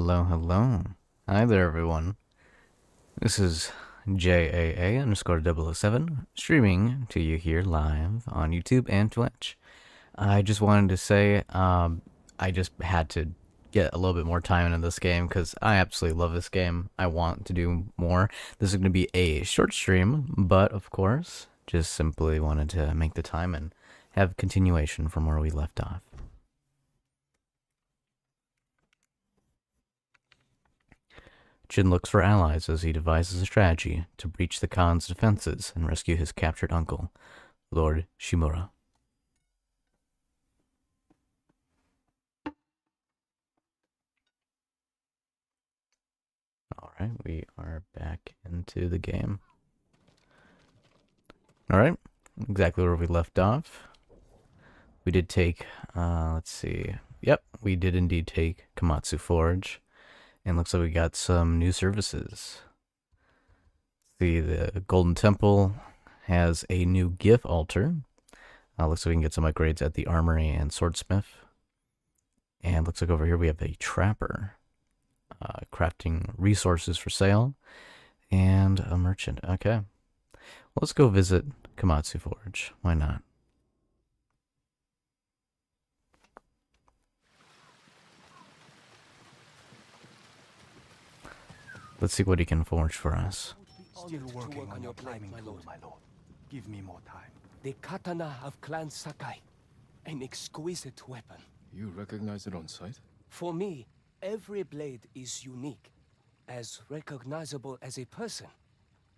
Hello, hello. Hi there, everyone. This is JAA_007 streaming to you here live on YouTube and Twitch. I just wanted to say, I just had to get a little bit more time into this game because I absolutely love this game. I want to do more. This is going to be a short stream, but of course, just simply wanted to make the time and have continuation from where we left off. Jin looks for allies as he devises a strategy to breach the Khan's defenses and rescue his captured uncle, Lord Shimura. Alright, we are back into the game. Alright, exactly where we left off. We did take, let's see. Yep, we did indeed take Komatsu Forge. And looks like we got some new services. See, the Golden Temple has a new GIF altar. Looks like we can get some upgrades at the Armory and Swordsmith. And looks like over here we have a Trapper. Crafting resources for sale. And a merchant. Okay. Well, let's go visit Komatsu Forge. Why not? Let's see what he can forge for us. Still working on your climbing tool, my lord. Give me more time. The katana of Clan Sakai. An exquisite weapon. You recognize it on sight? For me, every blade is unique. As recognizable as a person.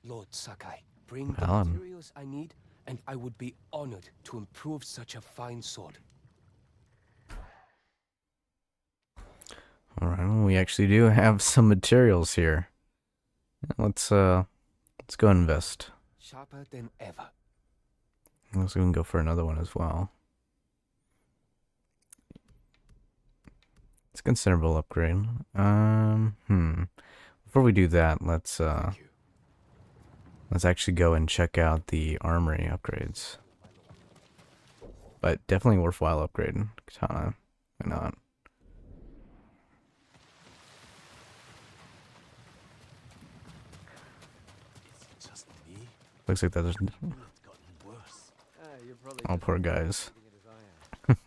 Lord Sakai, bring the materials I need, and I would be honored to improve such a fine sword. Alright, well, we actually do have some materials here. Let's go invest. Sharper than ever. Looks like we can go for another one as well. It's a considerable upgrade. Before we do that, let's actually go and check out the armory upgrades. But definitely worthwhile upgrade. Katana. Why not? Looks like that is. Oh, poor guys. Looks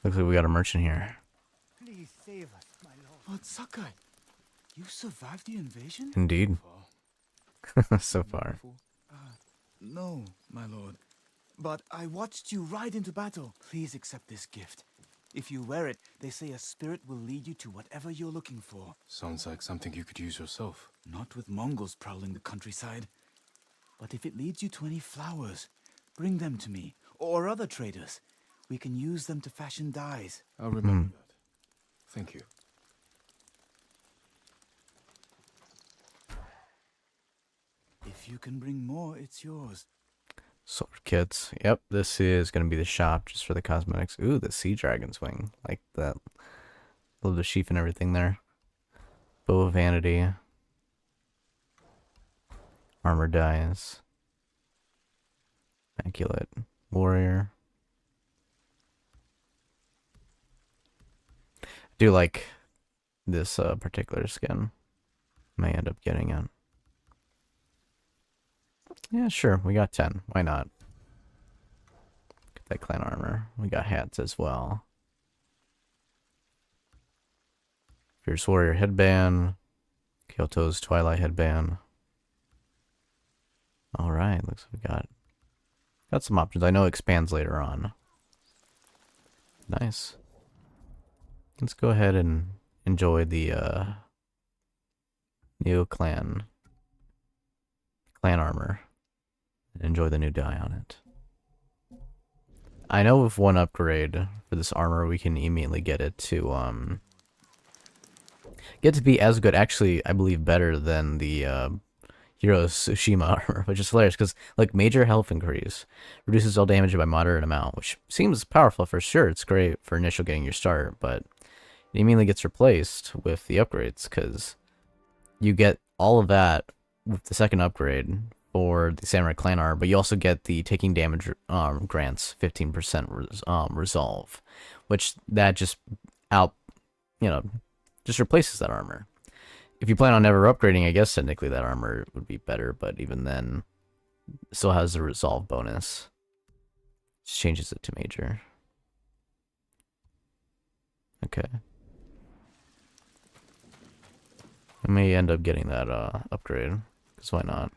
like we got a merchant here. Please save us, my lord. Lord Sakai, you survived the invasion? Indeed. So far. No, my lord. But I watched you ride into battle. Please accept this gift. If you wear it, they say a spirit will lead you to whatever you're looking for. Sounds like something you could use yourself. Not with Mongols prowling the countryside. But if it leads you to any flowers, bring them to me, or other traders. We can use them to fashion dyes. I'll remember that. Thank you. If you can bring more, it's yours. Sword kits. Yep, this is going to be the shop just for the cosmetics. Ooh, the sea dragon's wing. Like that. Love the sheath and everything there. Bow of Vanity. Armor dyes. Immaculate Warrior. I do like this particular skin. May end up getting it. Yeah, sure. We got 10. Why not? Get that clan armor. We got hats as well. Fierce Warrior headband. Kyoto's Twilight headband. Alright, looks like we got some options. I know it expands later on. Nice. Let's go ahead and enjoy the new clan armor. Enjoy the new dye on it. I know with one upgrade for this armor, we can immediately get it to be as good. Actually, I believe better than the Hero's Tsushima armor, which is hilarious because like major health increase, reduces all damage by moderate amount, which seems powerful for sure. It's great for initial getting your start, but it immediately gets replaced with the upgrades because you get all of that with the second upgrade for the Samurai Clan armor, but you also get the taking damage grants 15% resolve, which that just you know, just replaces that armor. If you plan on never upgrading, I guess technically that armor would be better, but even then, it still has the resolve bonus. Just changes it to major. Okay. I may end up getting that upgrade, because why not?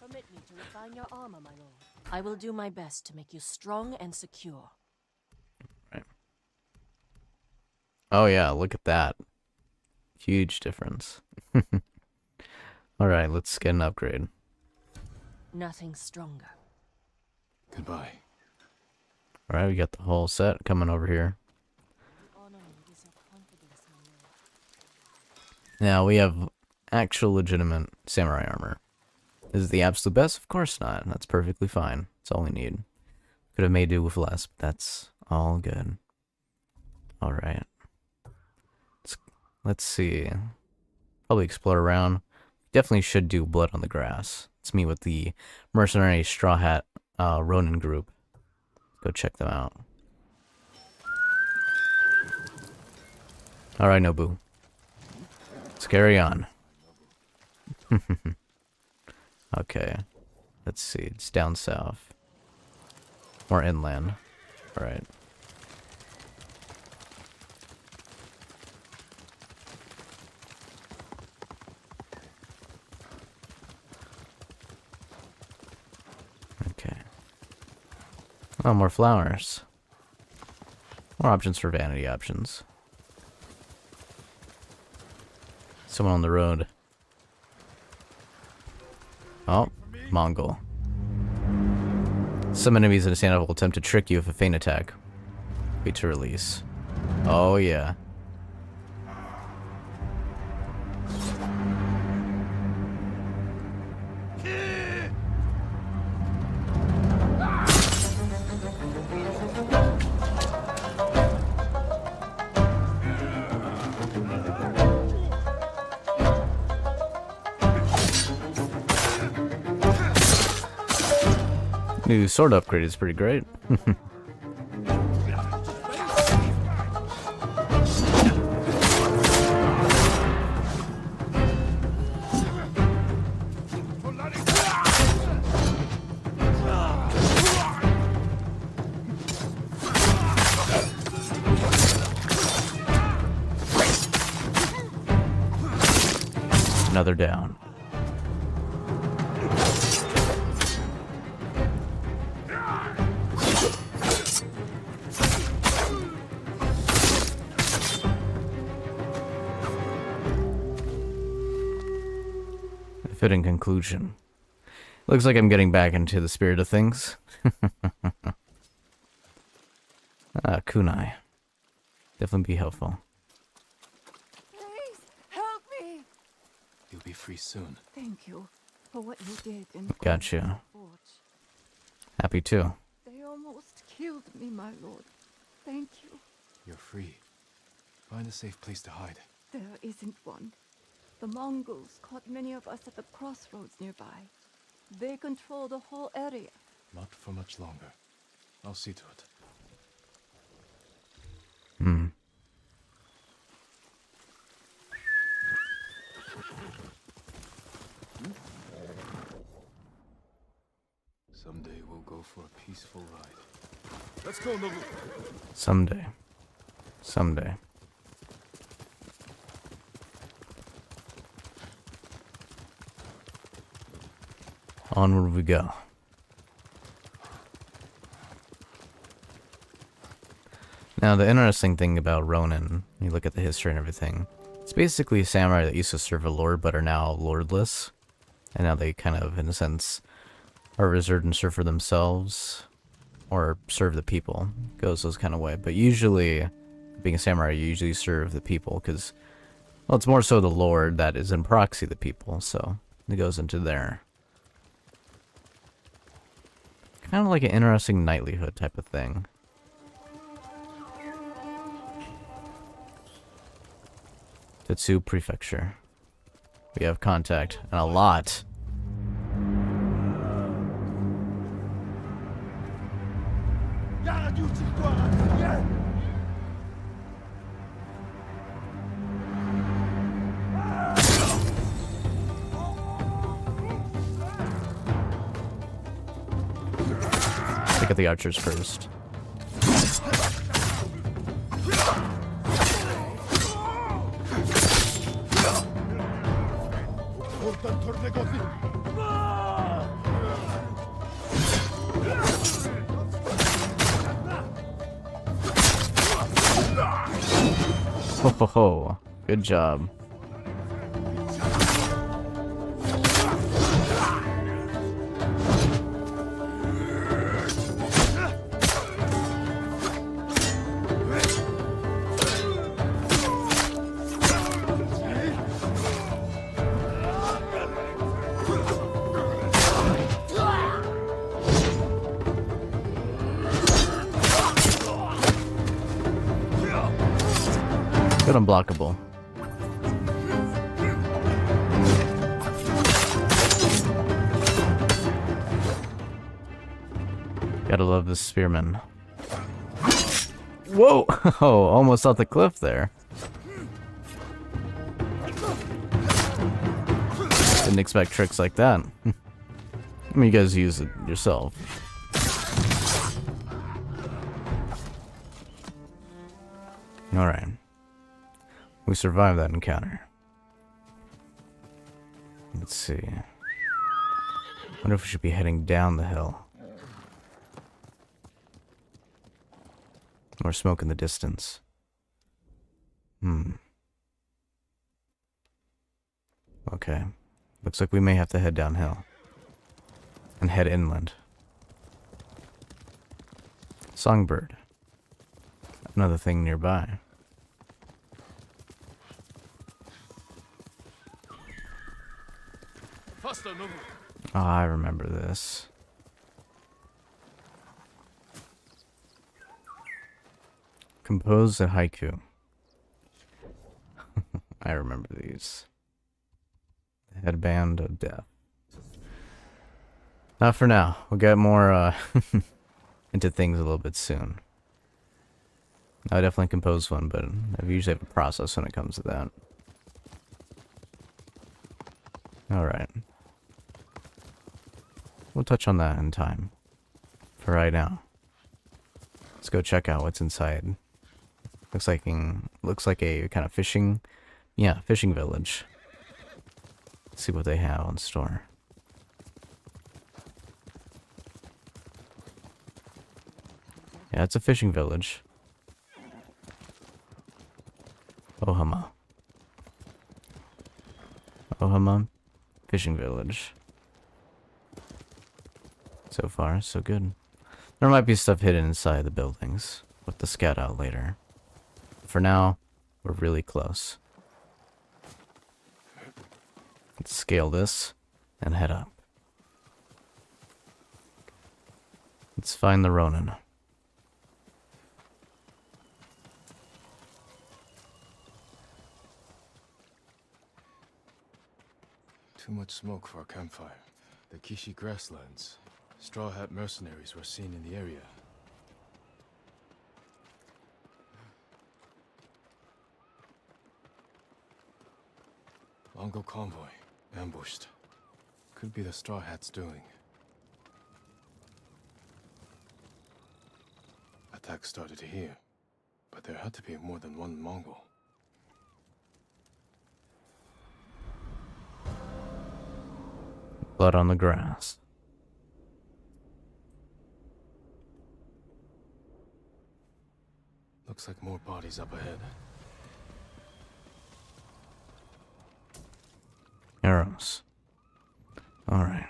Permit me to refine your armor, my lord. I will do my best to make you strong and secure. Right. Oh yeah, look at that. Huge difference. Alright, let's get an upgrade. Nothing stronger. Goodbye. Alright, we got the whole set coming over here. Honor me with your confidence, my lord. Now we have actual legitimate samurai armor. Is it the absolute best? Of course not. That's perfectly fine. That's all we need. Could have made do with less, but that's all good. Alright. Let's see. Probably explore around. Definitely should do Blood on the Grass. It's me with the Mercenary Straw Hat Ronin group. Go check them out. Alright, Nobu. Let's carry on. Okay. Let's see. It's down south. More inland. Alright. Okay. Oh, more flowers. More options for vanity options. Someone on the road. Oh, Mongol. Some enemies in a standoff will attempt to trick you with a feint attack. Wait to release. Oh yeah. New sword upgrade is pretty great. Another down. Fitting conclusion. Looks like I'm getting back into the spirit of things. Kunai. Definitely be helpful. Please, help me! You'll be free soon. Thank you for what you did in Gotcha. Forge. Happy too. They almost killed me, my lord. Thank you. You're free. Find a safe place to hide. There isn't one. The Mongols caught many of us at the crossroads nearby. They control the whole area. Not for much longer. I'll see to it. Hmm. Someday we'll go for a peaceful ride. Let's go, Nobu. Someday. Someday. Onward we go. Now, the interesting thing about Ronin, you look at the history and everything, it's basically a samurai that used to serve a lord but are now lordless. And now they kind of, in a sense, are reserved and serve for themselves or serve the people. Goes those kind of way. But usually, being a samurai, you usually serve the people because, well, it's more so the lord that is in proxy the people. So it goes into there. Kind of like an interesting knightlyhood type of thing. Tetsu Prefecture. We have contact, and a lot. at the archers first. Ho ho ho. Good job. Good unblockable. Gotta love the spearman. Whoa! Oh, almost off the cliff there. Didn't expect tricks like that. I mean, you guys use it yourself. Alright. We survived that encounter. Let's see. Wonder if we should be heading down the hill. More smoke in the distance. Okay. Looks like we may have to head downhill. And head inland. Songbird. Another thing nearby. Oh, I remember this. Compose a haiku. I remember these. The headband of death. Not for now. We'll get more into things a little bit soon. I definitely compose one, but I usually have a process when it comes to that. Alright. We'll touch on that in time. For right now. Let's go check out what's inside. Looks like a kind of fishing village. Let's see what they have on store. Yeah, it's a fishing village. Ohama. Ohama fishing village. So far, so good. There might be stuff hidden inside the buildings. We'll have to scout out later. For now, we're really close. Let's scale this and head up. Let's find the Ronin. Too much smoke for a campfire. The Kishi grasslands. Straw Hat mercenaries were seen in the area. Mongol convoy. Ambushed. Could be the Straw Hats doing. Attack started here, but there had to be more than one Mongol. Blood on the grass. Looks like more bodies up ahead. Arrows. Alright.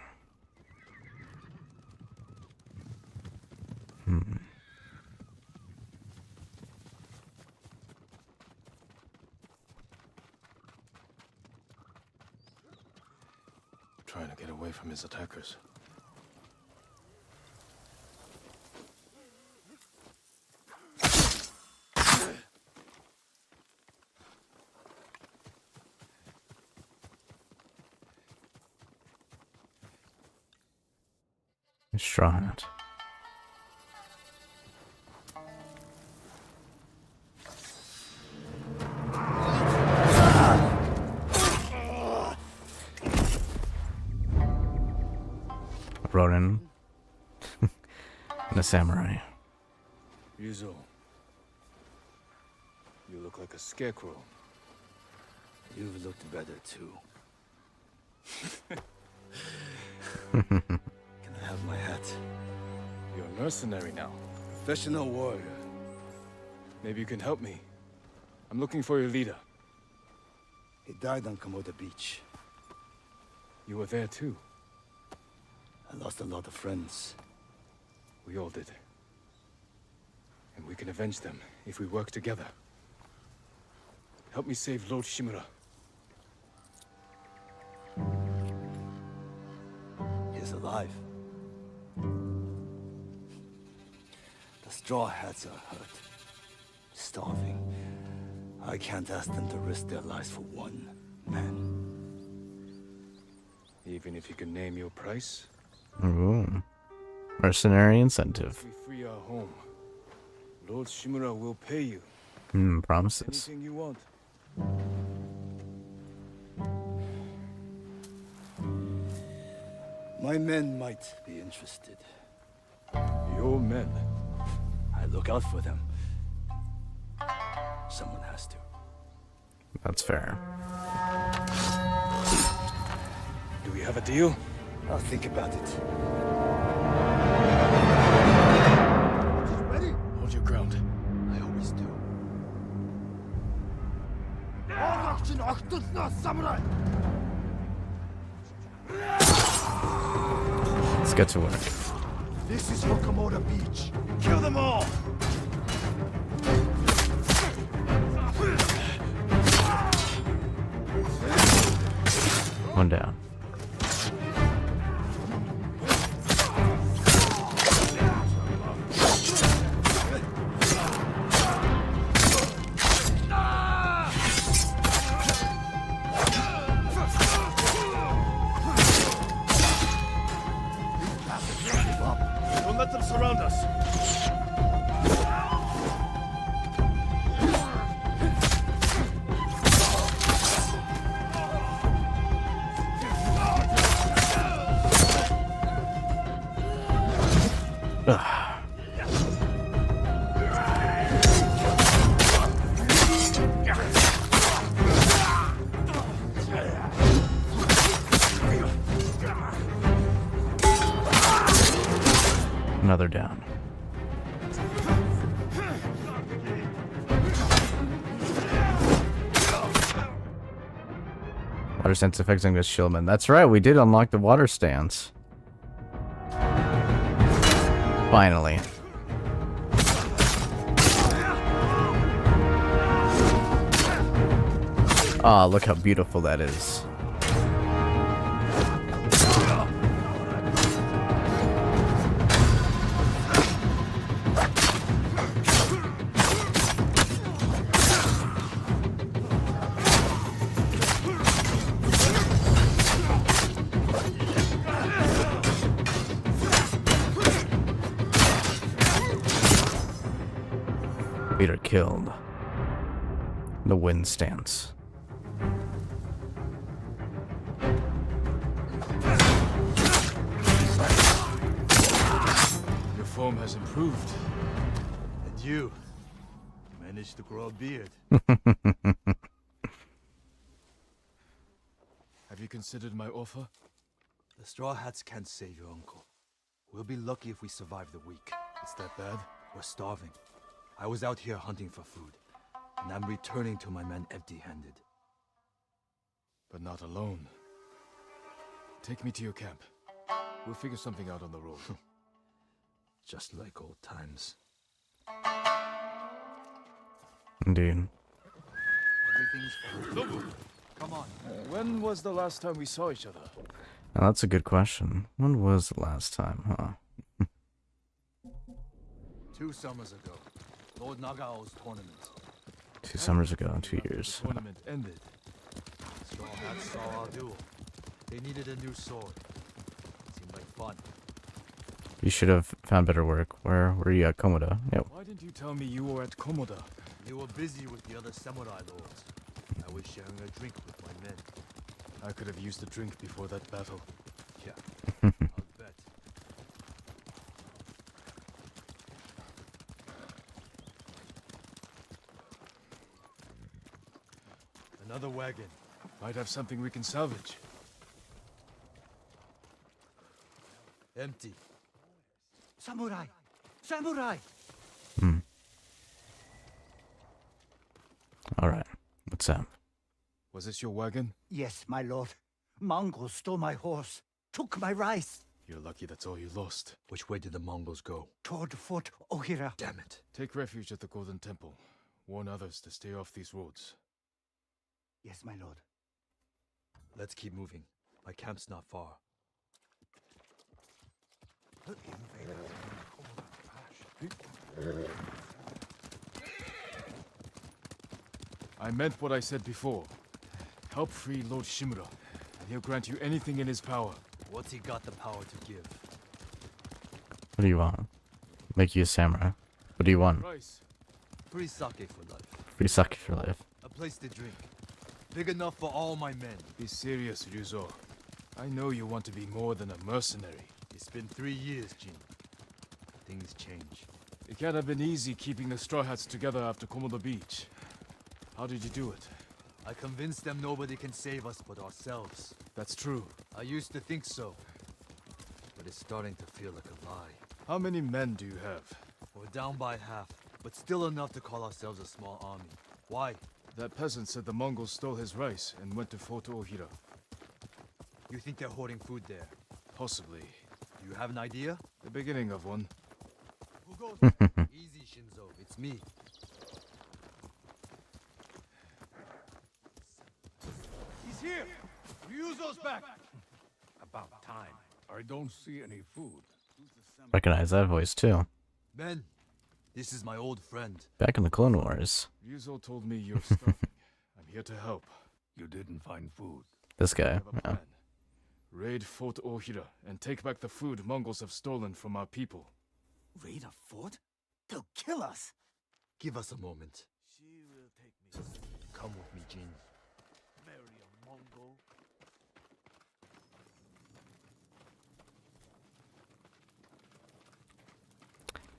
Trying to get away from his attackers. Straw Hat. Ronin. And a samurai. Ryuzo, you look like a scarecrow. You've looked better too. Can I have my hat? You're a mercenary now. Professional warrior. Maybe you can help me. I'm looking for your leader. He died on Komoda Beach. You were there too. I lost a lot of friends. We all did. And we can avenge them if we work together. Help me save Lord Shimura. He's alive. The Straw Hats are hurt. Starving. I can't ask them to risk their lives for one man. Even if you can name your price? Ooh. Mercenary incentive. If we free our home, Lord Shimura will pay you. Promises. Anything you want. My men might be interested. Your men. I look out for them. Someone has to. That's fair. Do we have a deal? I'll think about it. Ready? Hold your ground. I always do. Let's get to work. This is for Komoda Beach. Kill them all! One down. Don't let them surround us. Another down. Water stance effects on this shieldman. That's right, we did unlock the water stance. Finally. Ah, look how beautiful that is. Leader killed. The wind stance. Your form has improved. And you managed to grow a beard. Have you considered my offer? The Straw Hats can't save your uncle. We'll be lucky if we survive the week. It's that bad? We're starving. I was out here hunting for food, and I'm returning to my men empty-handed. But not alone. Take me to your camp. We'll figure something out on the road. Just like old times. Indeed. Everything's fine. Come on. When was the last time we saw each other? Now that's a good question. When was the last time, huh? 2 summers ago. Lord Nagao's tournament. 2 summers ago, 2 years. The tournament ended. Straw Hats saw our duel. They needed a new sword. Seemed like fun. You should have found better work. Where were you at Komoda? Yep. Why didn't you tell me you were at Komoda? They were busy with the other samurai lords. I was sharing a drink with my men. I could have used a drink before that battle. Yeah, I'll bet. Another wagon. Might have something we can salvage. Empty. Samurai! Samurai! Alright. What's up? Was this your wagon? Yes, my lord. Mongols stole my horse, took my rice. You're lucky that's all you lost. Which way did the Mongols go? Toward Fort Ohira. Damn it. Take refuge at the Golden Temple. Warn others to stay off these roads. Yes, my lord. Let's keep moving. My camp's not far. I meant what I said before. Help free Lord Shimura, and he'll grant you anything in his power. What's he got the power to give? What do you want? Make you a samurai. What do you want? Rice. Free sake for life. Free sake for life. A place to drink. Big enough for all my men. Be serious, Ryuzo. I know you want to be more than a mercenary. It's been 3 years, Jin. Things change. It can't have been easy keeping the Straw Hats together after Komodo Beach. How did you do it? I convinced them nobody can save us but ourselves. That's true. I used to think so. But it's starting to feel like a lie. How many men do you have? We're down by half, but still enough to call ourselves a small army. Why? That peasant said the Mongols stole his rice and went to Fort Ohira. You think they're hoarding food there? Possibly. Do you have an idea? The beginning of one. Who goes? Easy, Shinzo. It's me. He's here! Ryuzo's back! About time. I don't see any food. Recognize that voice too. Men, this is my old friend. Back in the Clone Wars. Ryuzo told me you're starving. I'm here to help. You didn't find food. This I guy. have a Yeah. plan. Raid Fort Ohira and take back the food Mongols have stolen from our people. Raid a fort? They'll kill us! Give us a moment. She will take me. Come with me, Jin. Marry a Mongol.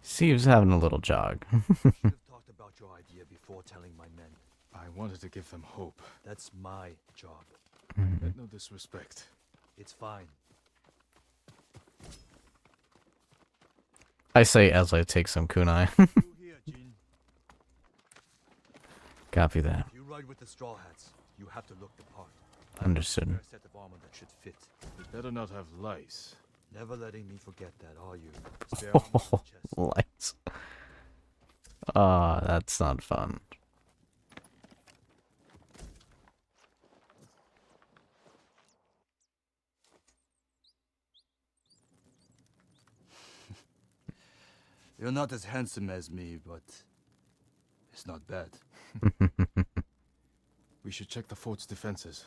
See, he was having a little jog. Should have talked about your idea before telling my men. I wanted to give them hope. That's my job. Let no disrespect. It's fine. I say as I take some kunai. You here, Jin. Copy that. If you ride with the Straw Hats, you have to look the part. Understood. Wear a set of armor that should fit. You better not have lice. Never letting me forget that, are you? Spare armor on the chest. Lights. Ah, that's not fun. You're not as handsome as me, but it's not bad. We should check the fort's defenses.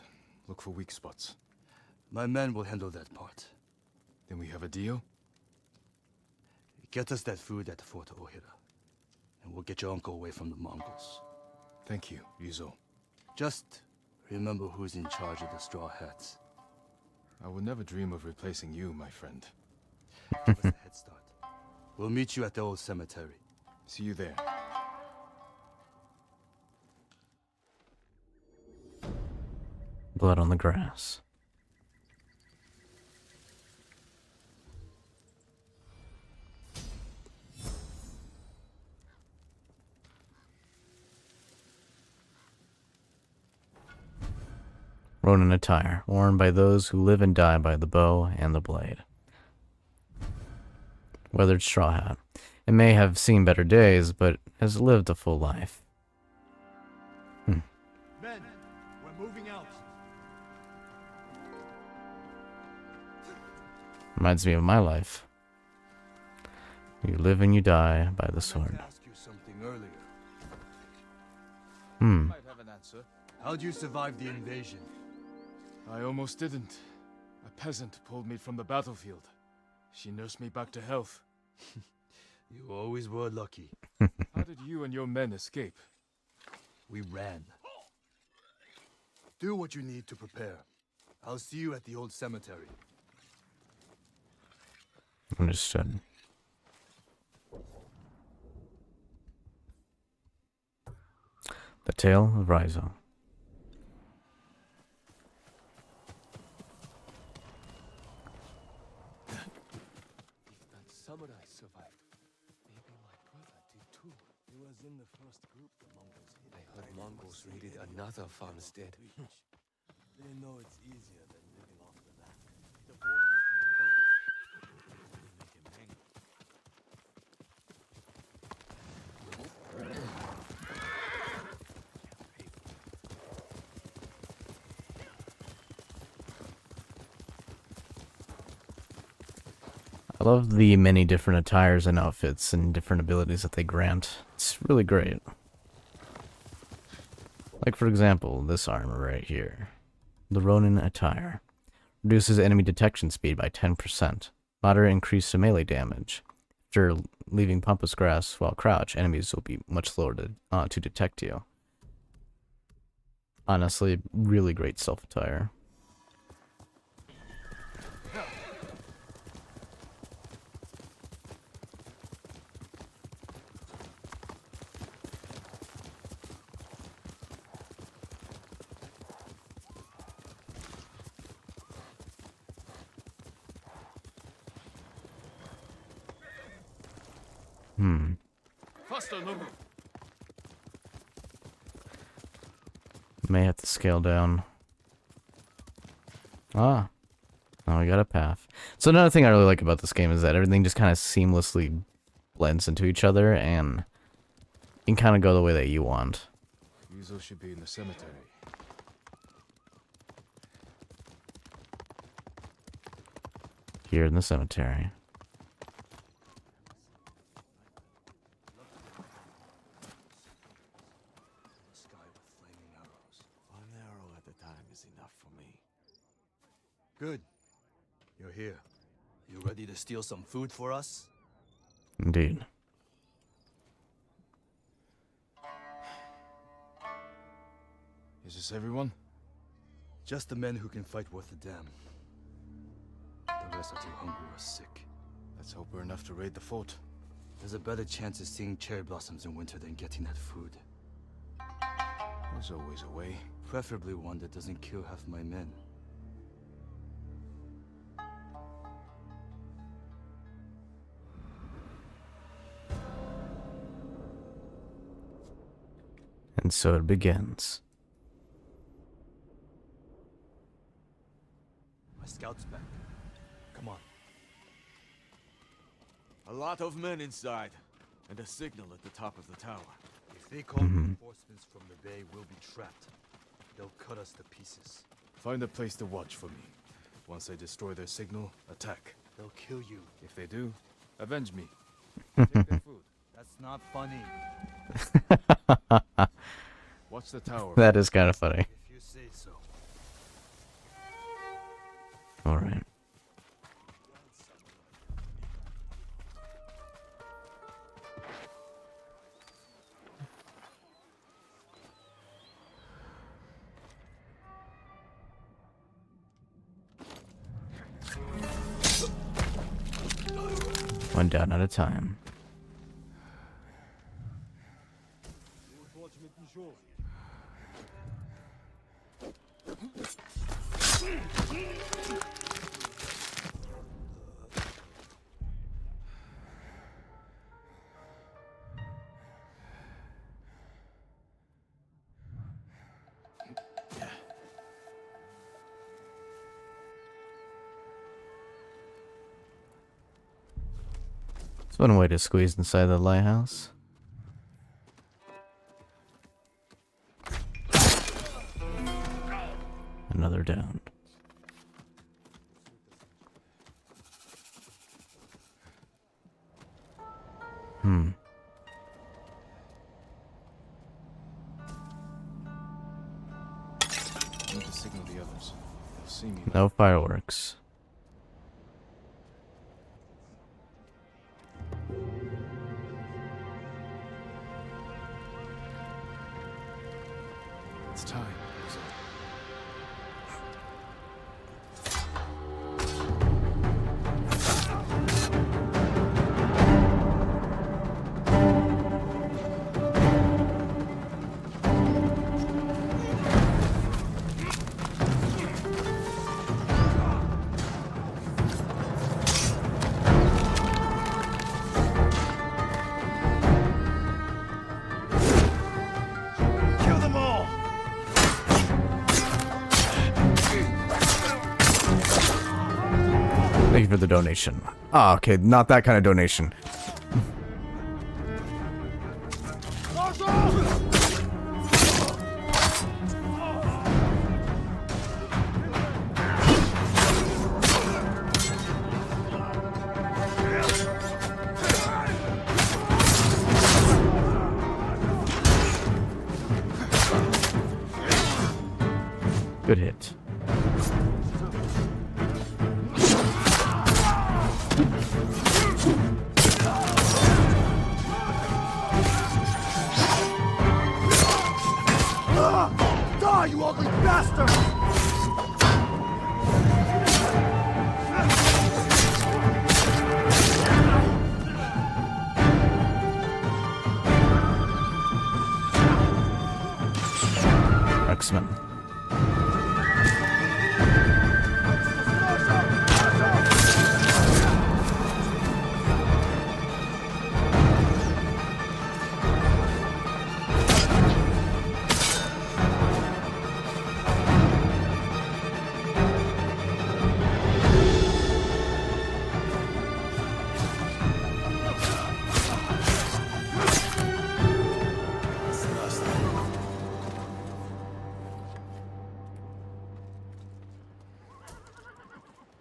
Look for weak spots. My men will handle that part. Then we have a deal? Get us that food at Fort Ohira, and we'll get your uncle away from the Mongols. Thank you, Ryuzo. Just remember who's in charge of the Straw Hats. I would never dream of replacing you, my friend. Give us a head start. We'll meet you at the old cemetery. See you there. Blood on the grass. Ronin attire, worn by those who live and die by the bow and the blade. Weathered straw hat. It may have seen better days, but has lived a full life. Men, we're moving out. Reminds me of my life. You live and you die by the I sword. meant to ask you something earlier. Might have an answer. How'd you survive the invasion? I almost didn't. A peasant pulled me from the battlefield. She nursed me back to health. You always were lucky. How did you and your men escape? We ran. Do what you need to prepare. I'll see you at the old cemetery. Understood. The Tale of Raizo. samurai survived. Maybe my brother did too. He was in the first group the Mongols hit. I heard Mongols raided another farmstead. They know it's easier than living off the land. The boy with my bird. They make him angry. I love the many different attires and outfits and different abilities that they grant. It's really great. Like, for example, this armor right here. The Ronin attire. Reduces enemy detection speed by 10%. Moderate increase to melee damage. After leaving pampas grass while crouched, enemies will be much slower to detect you. Honestly, really great self-attire. Faster, Nunu. May have to scale down. Ah. Now we got a path. So another thing I really like about this game is that everything just kind of seamlessly blends into each other and you can kind of go the way that you want. Ryuzo should be in the cemetery. Here in the cemetery. The sky with flaming arrows. One arrow at a time is enough for me. Good. You're here. You ready to steal some food for us? Indeed. Is this everyone? Just the men who can fight worth a damn. The rest are too hungry or sick. Let's hope we're enough to raid the fort. There's a better chance of seeing cherry blossoms in winter than getting that food. There's always a way. Preferably one that doesn't kill half my men. And so it begins. My scout's back. Come on. A lot of men inside, and a signal at the top of the tower. If they call reinforcements from the bay, we'll be trapped. They'll cut us to pieces. Find a place to watch for me. Once they destroy their signal, attack. They'll kill you. If they do, avenge me. Take their food. That's not funny. Watch the tower. That is kind of funny. If you say so. Alright. One down at a time. It's one way to squeeze inside the lighthouse. Another down. Need to signal the others. They'll see me. No fireworks. It's time. Thank you for the donation. Ah, okay, not that kind of donation. Good hit. Die, you ugly bastard! X-Men.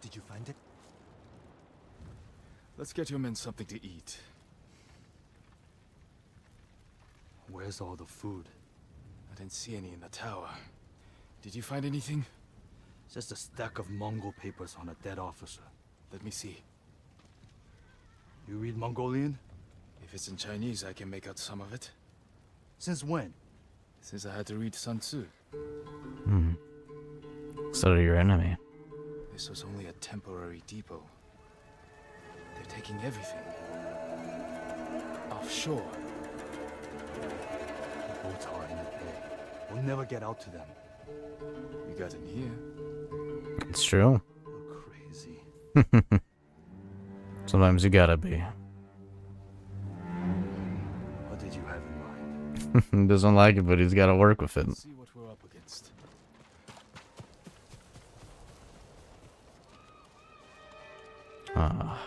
Did you find it? Let's get your men something to eat. Where's all the food? I didn't see any in the tower. Did you find anything? Just a stack of Mongol papers on a dead officer. Let me see. You read Mongolian? If it's in Chinese, I can make out some of it. Since when? Since I had to read Sun Tzu. So they're your enemy. This was only a temporary depot. They're taking everything. Offshore. The boats are in the bay. We'll never get out to them. We got in here. It's true. You're crazy. Sometimes you gotta be. What did you have in mind? He doesn't like it, but he's gotta work with it. Let's see what we're up against. Ah,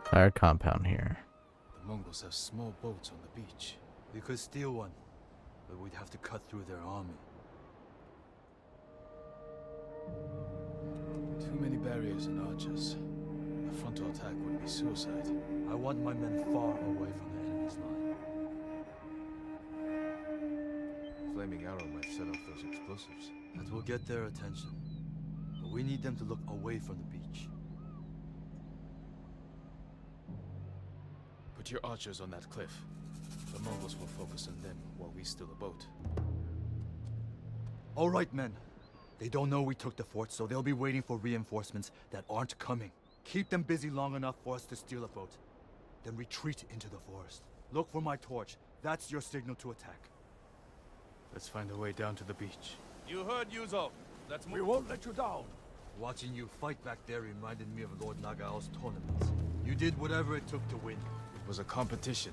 fire compound here. The Mongols have small boats on the beach. We could steal one, but we'd have to cut through their army. Too many barriers and archers. A frontal attack would be suicide. I want my men far away from the enemy's line. Flaming arrow might set off those explosives. That will get their attention. But we need them to look away from the beach. Put your archers on that cliff. The Mongols will focus on them while we steal the boat. All right, men. They don't know we took the fort, so they'll be waiting for reinforcements that aren't coming. Keep them busy long enough for us to steal a boat. Then retreat into the forest. Look for my torch. That's your signal to attack. Let's find a way down to the beach. You heard Yuzo. We won't let you down. Watching you fight back there reminded me of Lord Nagao's tournaments. You did whatever it took to win. It was a competition.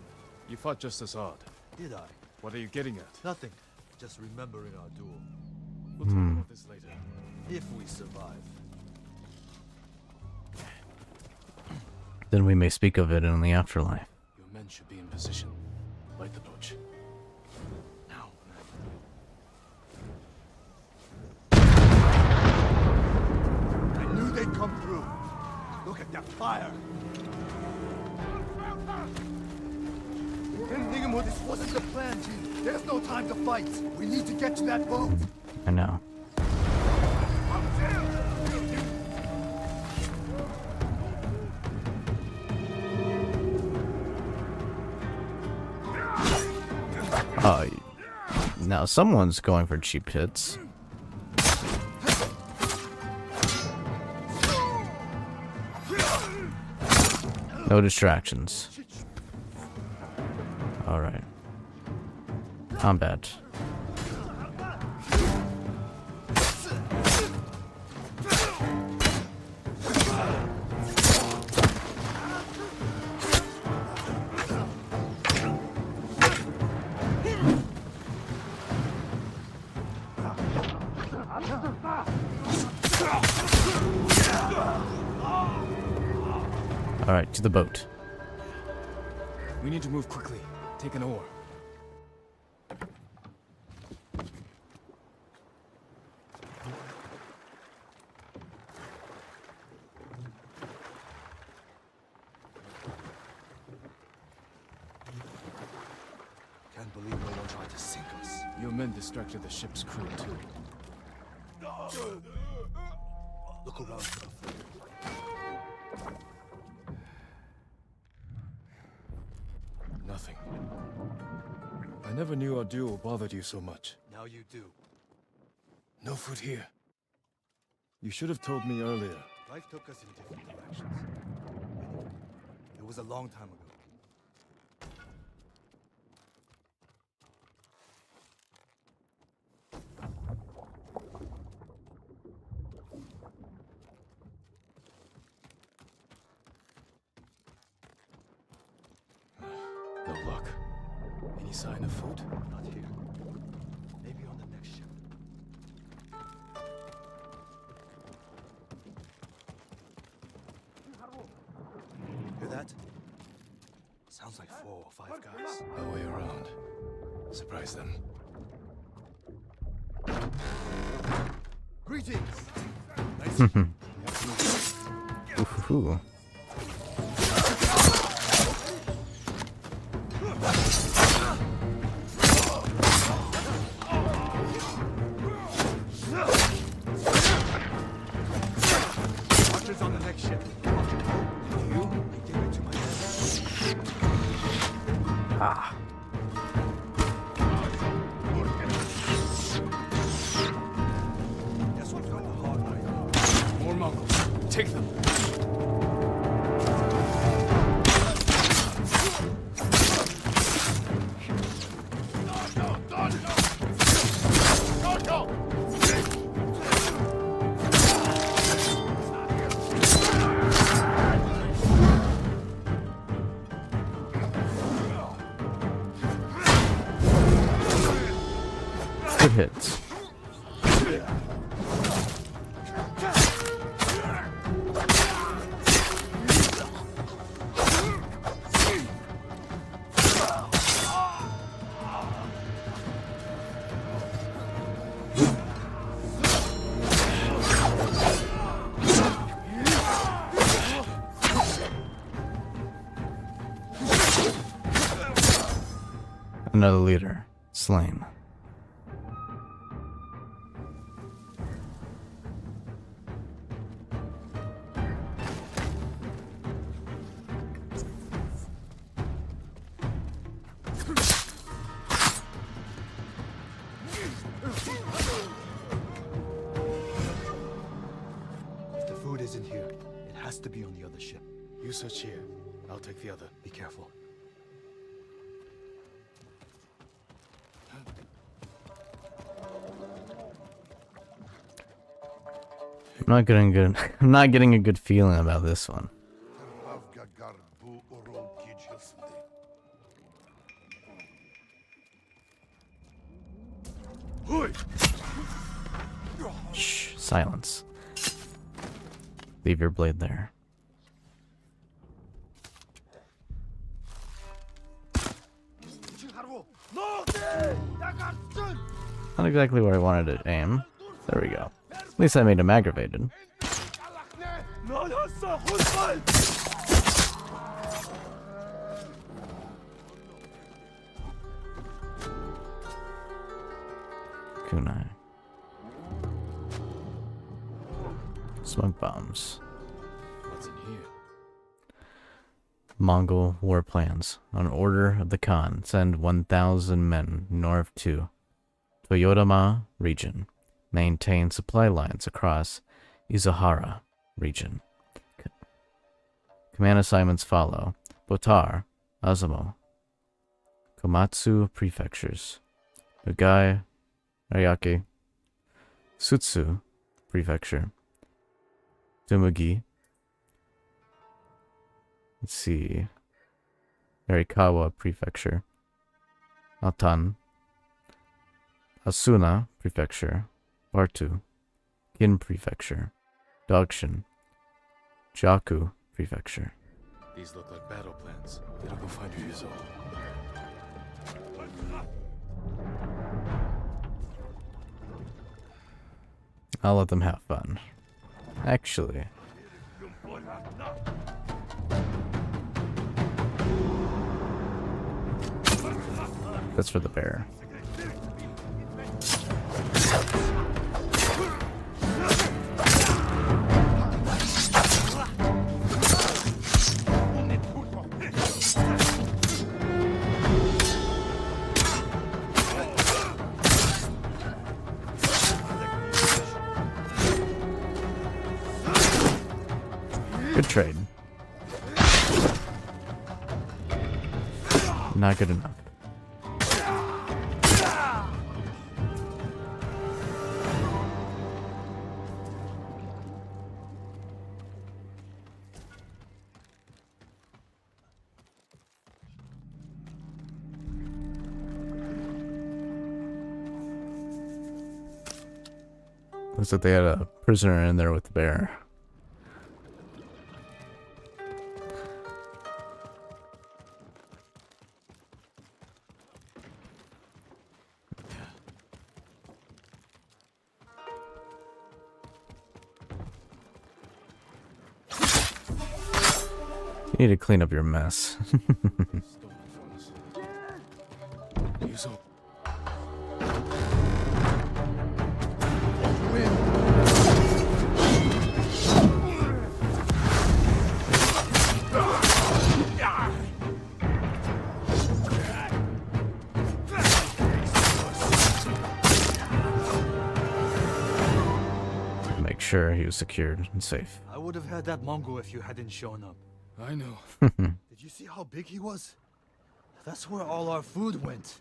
You fought just as hard. Did I? What are you getting at? Nothing. Just remembering our duel. We'll talk about this later. If we survive. Then we may speak of it in the afterlife. Your men should be in position. Light the torch. Now. I knew they'd come through. Look at that fire. This wasn't the plan, Jin. There's no time to fight. We need to get to that boat. I know. Oh, now someone's going for cheap hits. No distractions. All right. Combat. Alright, to the boat. We need to move quickly. Take an oar. Can't believe no one tried to sink us. Your men distracted the ship's crew, too. Look around for the food. Nothing. I never knew our duel bothered you so much. Now you do. No food here. You should have told me earlier. Life took us in different directions. Anyway, it was a long time ago. No luck. Any sign of food? Not here. Maybe on the next ship. Hear that? Sounds like 4 or 5 guys. No way around. Surprise them. Greetings! Nice. Ooh. Watchers on the next ship. You give it to my men. Ah. This one's got the hard line. More Mongols. Take them. Good hits. Another leader slain. If the food isn't here, it has to be on the other ship. You search here. I'll take the other. Be careful. I'm not getting a good feeling about this one. Shh, silence. Leave your blade there. Not exactly where I wanted to aim. There we go. At least I made him aggravated. Kunai. Smoke bombs. What's in here? Mongol war plans. On order of the Khan, send 1,000 men north to Toyotama region. Maintain supply lines across Izuhara region. Command assignments follow. Botar, Azumo, Komatsu prefectures. Nagai, Ariake, Sutsu prefecture. Tumugi. Let's see. Arikawa prefecture. Altan. Asuna prefecture. Bartu. Kin prefecture. Dogshin. Jaku prefecture. These look like battle plans. Better go find Ryuzo. I'll let them have fun. Actually. That's for the bear. Good trade. Not good enough. Looks like they had a prisoner in there with the bear. You need to clean up your mess. Ryuzo. Make sure he was secured and safe. I would have had that Mongol if you hadn't shown up. I know. Did you see how big he was? That's where all our food went.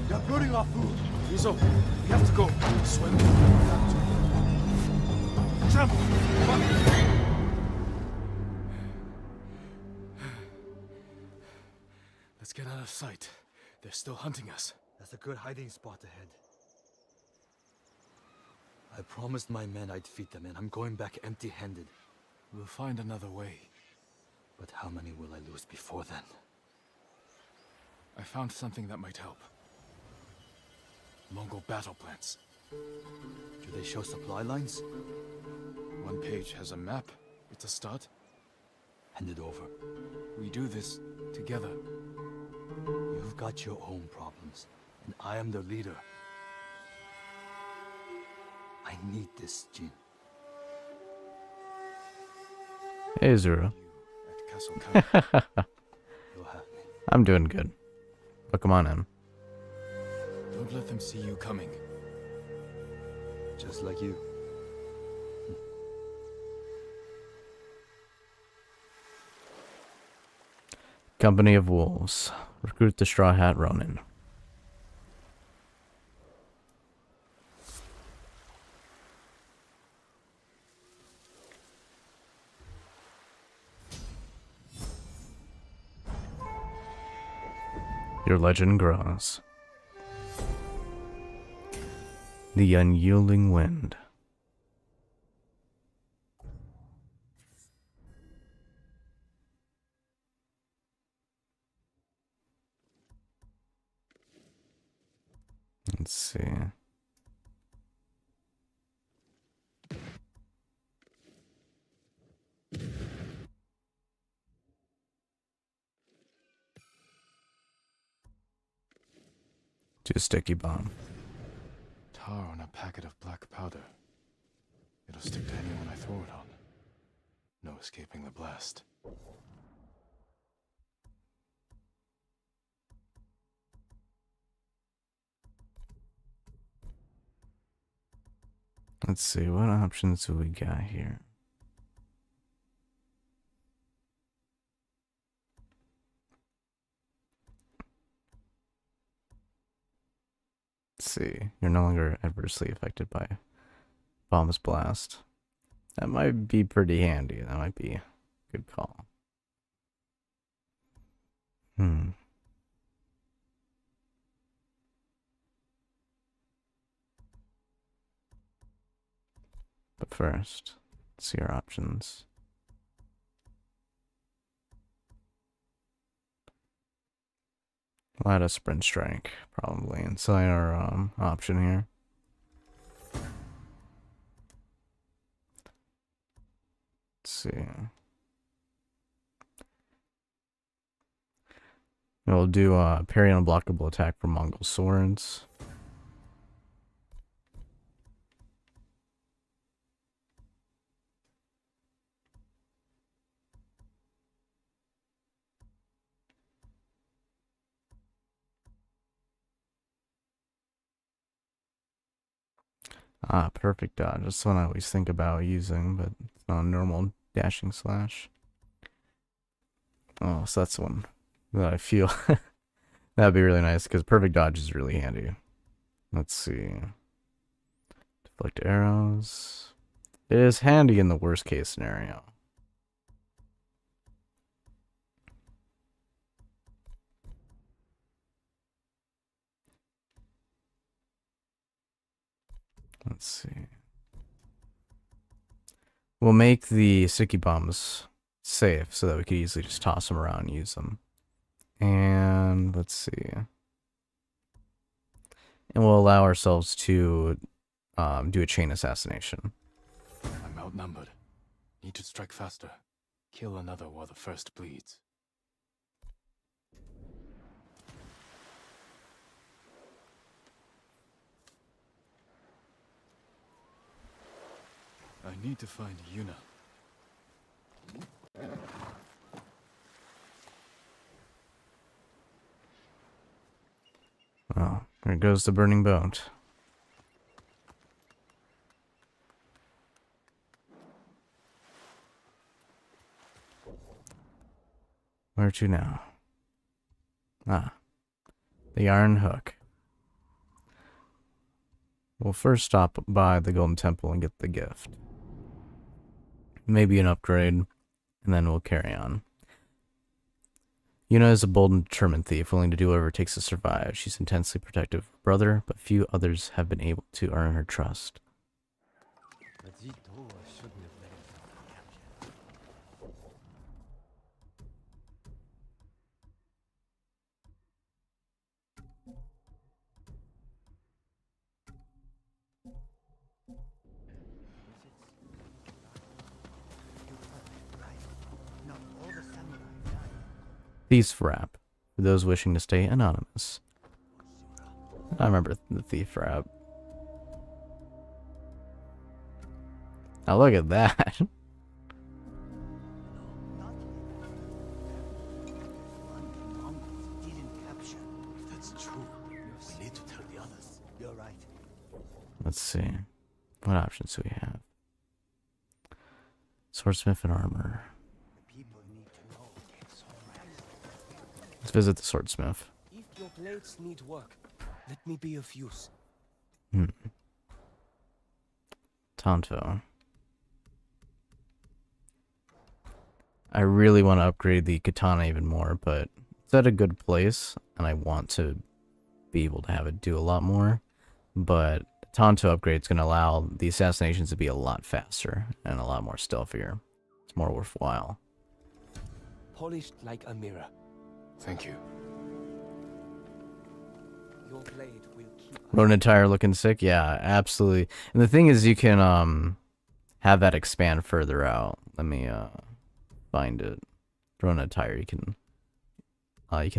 They're burning our food. Ryuzo, we have to go. Swim. Jump! Let's get out of sight. They're still hunting us. That's a good hiding spot ahead. I promised my men I'd feed them, and I'm going back empty-handed. We'll find another way. But how many will I lose before then? I found something that might help. Mongol battle plans. Do they show supply lines? One page has a map. It's a start. Hand it over. We do this together. You've got your own problems, and I am the leader. I need this, Jin. Hey, Zuru. At Castle Kai. You'll have me. I'm doing good. But come on in. Don't let them see you coming. Just like you. Company of Wolves. Recruit the Straw Hat Ronin. Your legend grows. The Unyielding Wind. Let's see. Do a sticky bomb. Tar on a packet of black powder. It'll stick to anyone I throw it on. No escaping the blast. Let's see, what options do we got here? Let's see, you're no longer adversely affected by bomb's blast. That might be pretty handy. That might be a good call. But first, let's see our options. We'll add a sprint strike, probably, inside our option here. Let's see. We'll do a parry unblockable attack from Mongol swords. Ah, perfect dodge. That's one I always think about using, but it's not a normal dashing slash. Oh, so that's one that I feel that'd be really nice because perfect dodge is really handy. Let's see. Deflect arrows. It is handy in the worst case scenario. Let's see. We'll make the sticky bombs safe so that we could easily just toss them around and use them. And let's see. And we'll allow ourselves to do a chain assassination. I'm outnumbered. Need to strike faster. Kill another while the first bleeds. I need to find Yuna. Oh, there goes the burning boat. Where to now? Ah, the Iron Hook. We'll first stop by the Golden Temple and get the gift. Maybe an upgrade, and then we'll carry on. Yuna is a bold and determined thief, willing to do whatever it takes to survive. She's intensely protective of her brother, but few others have been able to earn her trust. Thief's Wrap, for those wishing to stay anonymous. I remember the Thief Wrap. Now look at that. That's true. We need to tell the others. You're right. Let's see. What options do we have? Swordsmith and armor. Let's visit the swordsmith. If your blades need work, let me be of use. Tonto. I really want to upgrade the katana even more, but it's at a good place, and I want to be able to have it do a lot more. But Tonto upgrade is going to allow the assassinations to be a lot faster and a lot more stealthier. It's more worthwhile. Polished like a mirror. Thank you. Your blade will keep. Rodent attire looking sick? Yeah, absolutely. And the thing is, you can have that expand further out. Let me find it. Rodent attire, you can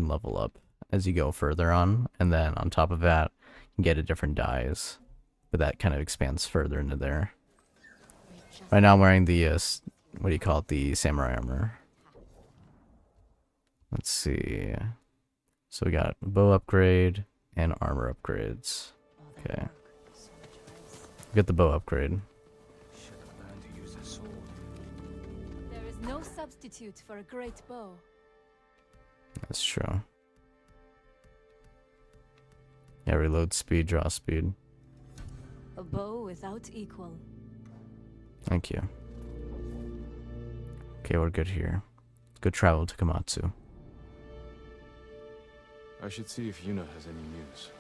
level up as you go further on, and then on top of that, you can get a different dyes. But that kind of expands further into there. Right now I'm wearing the what do you call it? The samurai armor. Let's see. So we got bow upgrade and armor upgrades. Okay. Get the bow upgrade. Should have learned to use a sword. There is no substitute for a great bow. That's true. Yeah, reload speed, draw speed. A bow without equal. Thank you. Okay, we're good here. Good travel to Komatsu. I should see if Yuna has any news.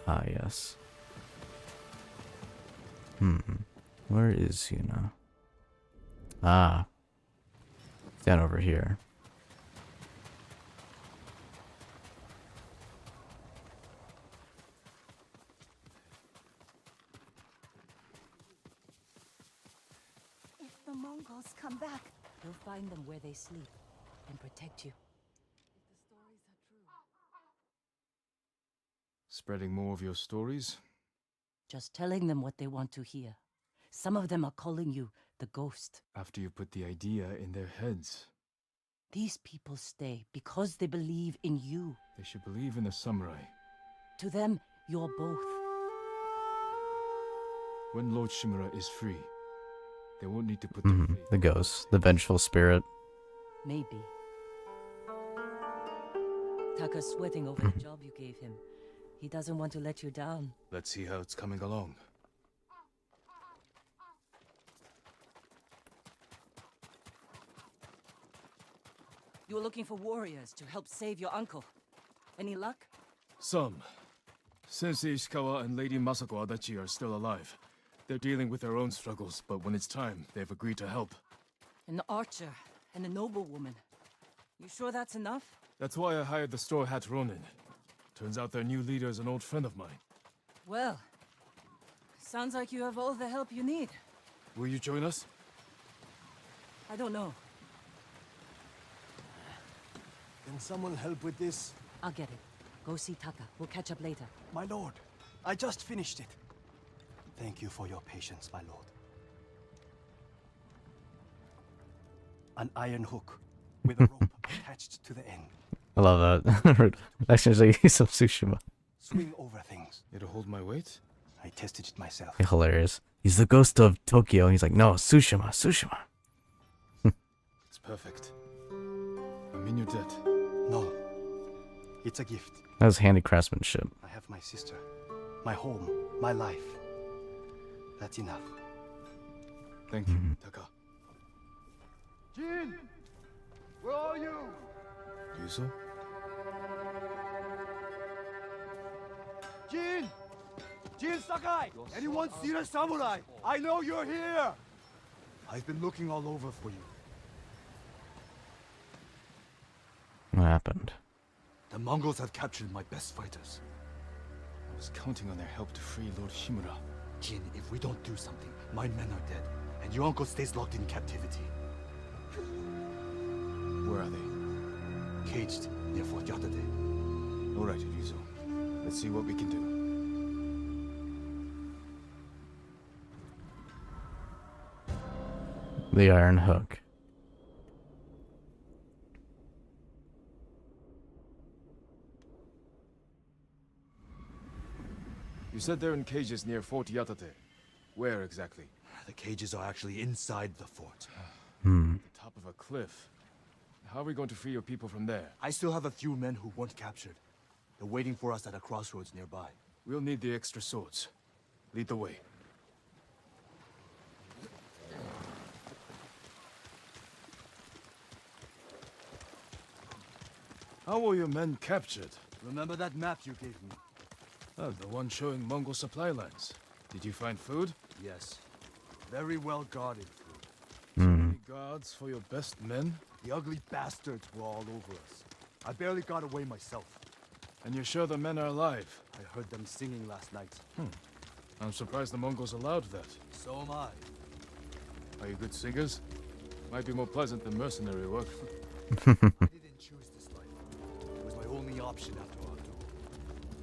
Ah, yes. Where is Yuna? Ah. Down over here. If the Mongols come back, You'll find them where they sleep and protect you. Spreading more of your stories? Just telling them what they want to hear. Some of them are calling you the ghost. After you put the idea in their heads, These people stay because they believe in you. they should believe in the samurai. To them, you're both. When Lord Shimura is free, they won't need to put their faith The ghost, the vengeful spirit. Maybe. Taka's sweating over the job you gave him. He doesn't want to let you down. Let's see how it's coming along. You were looking for warriors to help save your uncle. Any luck? Some. Sensei Ishikawa and Lady Masako Adachi are still alive. They're dealing with their own struggles, but when it's time, they've agreed to help. An archer and a noblewoman. You sure that's enough? That's why I hired the Straw Hat Ronin. Turns out their new leader is an old friend of mine. Well, sounds like you have all the help you need. Will you join us? I don't know. Can someone help with this? I'll get it. Go see Taka. We'll catch up later. My lord, I just finished it. Thank you for your patience, my lord. An iron hook with a rope attached to the end. I love that. Actually, like some Tsushima. Swing over things. It'll hold my weight? I tested it myself. Hilarious. He's the ghost of Tokyo. He's like, no, Tsushima, Tsushima. It's perfect. I'm in your debt. No. It's a gift. That was handy craftsmanship. I have my sister, my home, my life. That's enough. Thank you, Taka. Jin! Where are you? Yuzo? Jin! Jin Sakai! Anyone see the samurai? I know you're here! I've been looking all over for you. What happened? The Mongols have captured my best fighters. I was counting on their help to free Lord Shimura. Jin, if we don't do something, my men are dead, and your uncle stays locked in captivity. Where are they? Caged near Fort Yatate. All right, Ryuzo. Let's see what we can do. The Iron Hook. You said they're in cages near Fort Yatate. Where exactly? The cages are actually inside the fort. The top of a cliff. How are we going to free your people from there? I still have a few men who weren't captured. They're waiting for us at a crossroads nearby. We'll need the extra swords. Lead the way. How were your men captured? Remember that map you gave me? Oh, the one showing Mongol supply lines. Did you find food? Yes. Very well guarded food. Any guards for your best men? The ugly bastards were all over us. I barely got away myself. And you're sure the men are alive? I heard them singing last night. I'm surprised the Mongols allowed that. So am I. Are you good singers? Might be more pleasant than mercenary work. I didn't choose this life. It was my only option after our duel.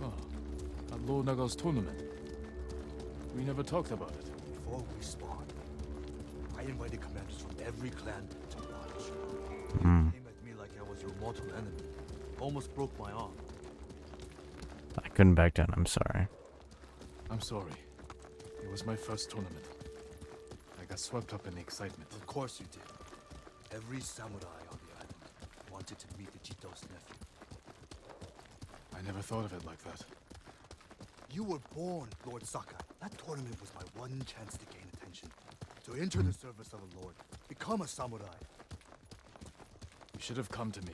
Oh, at Lord Naga's tournament. We never talked about it. Before we spawned, I invited commanders from every clan to watch. They came at me like I was your mortal enemy. Almost broke my arm. I couldn't back down, I'm sorry. I'm sorry. It was my first tournament. I got swept up in the excitement. Of course you did. Every samurai on the island wanted to meet the Chito's nephew. I never thought of it like that. You were born, Lord Sakai. That tournament was my one chance to gain attention. To enter the service of a lord. Become a samurai. You should have come to me.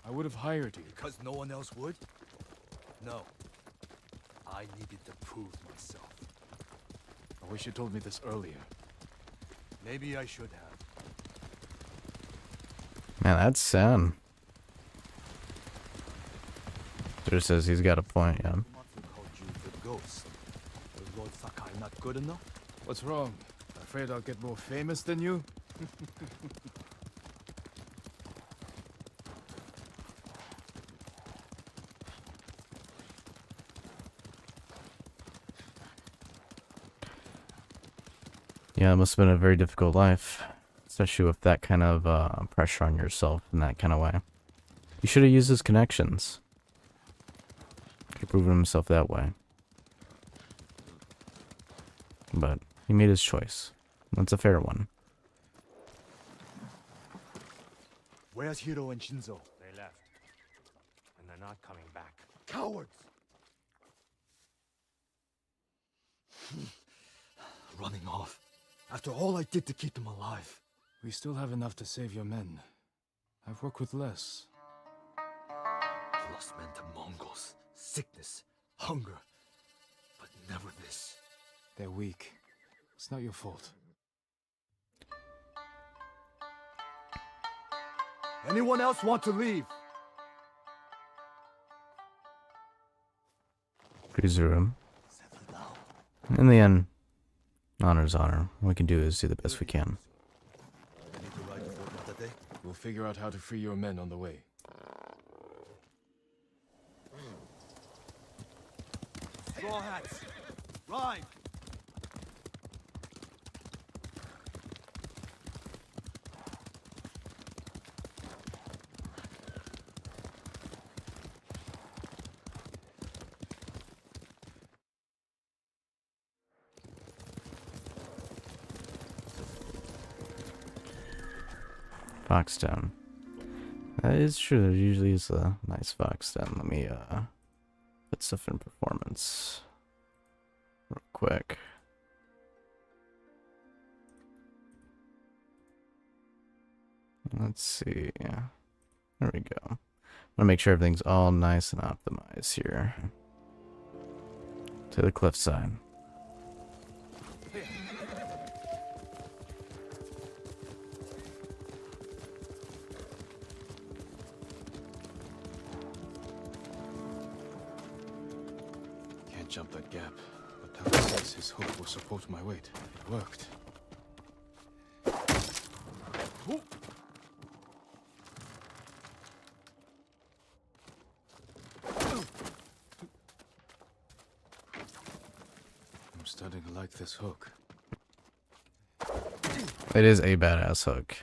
I would have hired you. Because no one else would? No. I needed to prove myself. I wish you told me this earlier. Maybe I should have. Man, that's sad. Just says he's got a point, yeah. Komatsu called you the ghost. Was Lord Sakai not good enough? What's wrong? Afraid I'll get more famous than you? Yeah, it must have been a very difficult life. Especially with that kind of pressure on yourself in that kind of way. You should have used his connections. Could have proven himself that way. But he made his choice. That's a fair one. Where's Hiro and Shinzo? They left. And they're not coming back. Cowards! Running off. After all I did to keep them alive. We still have enough to save your men. I've worked with less. Lost men to Mongols, sickness, hunger. But never this. They're weak. It's not your fault. Anyone else want to leave? Presume. In the end, honor's honor. What we can do is do the best we can. We'll figure out how to free your men on the way. Straw hats! Ride! Foxtown. That is true. There usually is a nice Foxtown. Let me put stuff in performance real quick. Let's see. There we go. I'm gonna make sure everything's all nice and optimized here. To the cliffside. Jump that gap, but Taka says his hook will support my weight. It worked. I'm starting to like this hook. It is a badass hook.